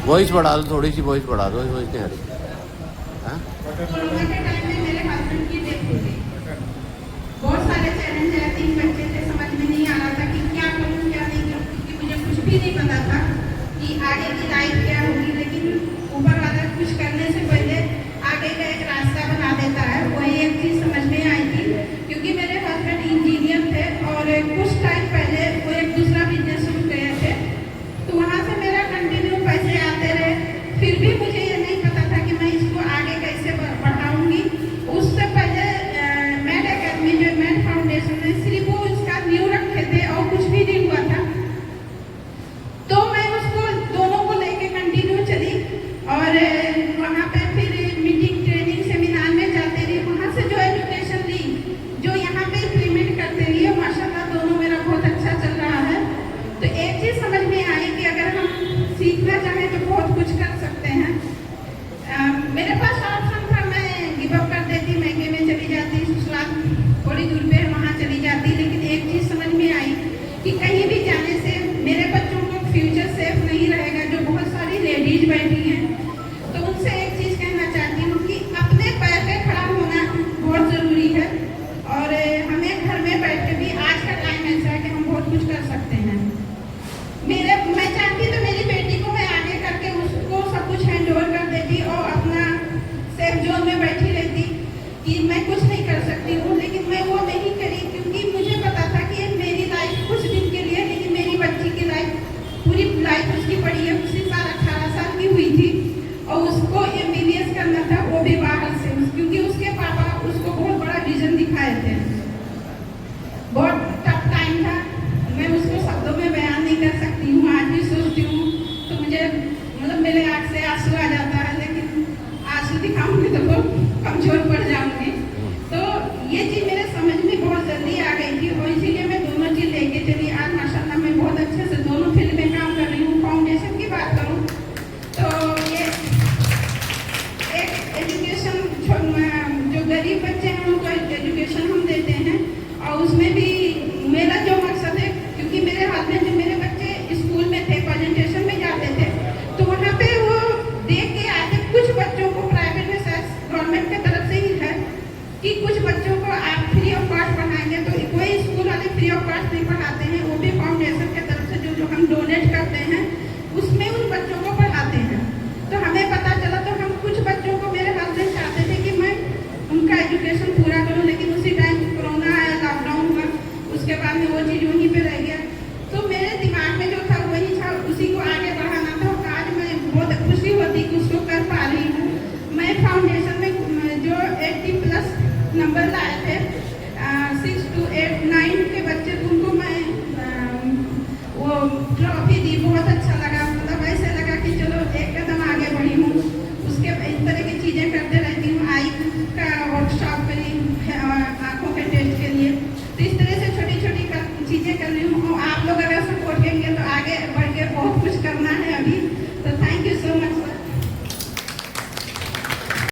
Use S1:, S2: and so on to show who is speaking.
S1: Voice बढ़ा दो, थोड़ी सी वॉइस बढ़ा दो, वॉइस नहीं आ रही। हाँ?
S2: कोरोना के टाइम में मेरे हस्बैंड की डेथ हो गई। बहुत सारे चैलेंज है, 3 बच्चे थे, समझ में नहीं आ रहा था कि क्या करूँ क्या नहीं करूँ, क्योंकि मुझे कुछ भी नहीं पता था कि आगे की लाइफ क्या होगी। लेकिन ऊपर वाला कुछ करने से पहले आगे का एक रास्ता बना देता है। वही एक चीज़ समझ में आई थी, क्योंकि मेरे हस्बैंड इंजीनियर थे और कुछ टाइम पहले वो एक दूसरा बिजनेस शुरू किए थे, तो वहाँ से मेरा कंटिन्यू पैसे आते रहे। फिर भी मुझे ये नहीं पता था कि मैं इसको आगे कैसे बढ़ाऊंगी। उससे पहले मैड अकेडमी जो मैड फाउंडेशन है, सिर्फ वो उसका न्यू रखे थे और कुछ भी नहीं हुआ था, तो मैं उसको दोनों को लेके कंटिन्यू चली और वहाँ पे फिर मीटिंग ट्रेनिंग सेमिनार में जाते रही। वहाँ से जो एजुकेशन ली, जो यहाँ पे इम्प्लीमेंट करते रही, माशाल्लाह दोनों मेरा बहुत अच्छा चल रहा है। तो एक चीज़ समझ में आई कि अगर हम सीखना चाहें तो बहुत कुछ कर सकते हैं। मेरे पास ऑप्शन था, मैं गिव अप कर देती, महंगे में चली जाती, ससुराल थोड़ी दूर पे वहाँ चली जाती। लेकिन एक चीज़ समझ में आई कि कहीं भी जाने से मेरे बच्चों को फ्यूचर सेफ नहीं रहेगा। जो बहुत सारी लेडीज बैठी हैं, तो उनसे एक चीज़ कहना चाहती हूँ कि अपने पैर पे खड़ा होना बहुत ज़रूरी है। और हमें घर में बैठ के भी आज का टाइम ऐसा है कि हम बहुत कुछ कर सकते हैं। मैं चाहती तो मेरी बेटी को मैं आगे करके उसको सब कुछ हैंड ओवर कर देती और अपना सेफ जोन में बैठी रहती कि मैं कुछ नहीं कर सकती हूँ। लेकिन मैं वो नहीं करी, क्योंकि मुझे पता था कि मेरी लाइफ कुछ दिन के लिए, लेकिन मेरी बच्ची की लाइफ पूरी लाइफ उसकी पड़ी है। उसी साल 18 साल की हुई थी और उसको MBBS करना था, वो भी बाहर से, क्योंकि उसके पापा उसको बहुत बड़ा विजन दिखाए थे। बहुत टफ टाइम था, मैं उसको शब्दों में बयान नहीं कर सकती हूँ। आज भी सोचती हूँ तो मुझे मतलब मेरे आँख से आंसू आ जाता है, लेकिन आंसू दिखाऊंगी तो बहुत कमजोर पड़ जाऊंगी। तो ये चीज़ मेरे समझ में बहुत जल्दी आ गई थी और इसीलिए मैं दोनों चीज़ लेके चली। आज माशाल्लाह मैं बहुत अच्छे से दोनों फील्ड में काम कर रही हूँ। फाउंडेशन की बात करूँ तो ये एक एजुकेशन, जो गरीब बच्चे हैं उनको एजुकेशन हम देते हैं, और उसमें भी मेरा जो मकसद है, क्योंकि मेरे हाथ में जो मेरे बच्चे स्कूल में थे, प्रेजेंटेशन में जाते थे, तो वहाँ पे वो देख के आते। कुछ बच्चों को प्राइवेट में शायद गवर्नमेंट की तरफ से ही है कि कुछ बच्चों को आप फ्री ऑफ कॉस्ट पढ़ाएंगे, तो कोई स्कूल वाले फ्री ऑफ कॉस्ट नहीं पढ़ाते हैं। वो भी फाउंडेशन की तरफ से जो हम डोनेट करते हैं उसमें उन बच्चों को पढ़ाते हैं। तो हमें पता चला, तो हम कुछ बच्चों को, मेरे हस्बैंड चाहते थे कि मैं उनका एजुकेशन पूरा करूँ, लेकिन उसी टाइम कोरोना आया, लॉकडाउन हुआ, उसके बाद में वो चीज़ वहीं पे रह गया। तो मेरे दिमाग में जो था वही था, उसी को आगे बढ़ाना था। आज मैं बहुत खुशी होती कि उसको कर पा रही हूँ। मैं फाउंडेशन में जो 80+ नंबर लाया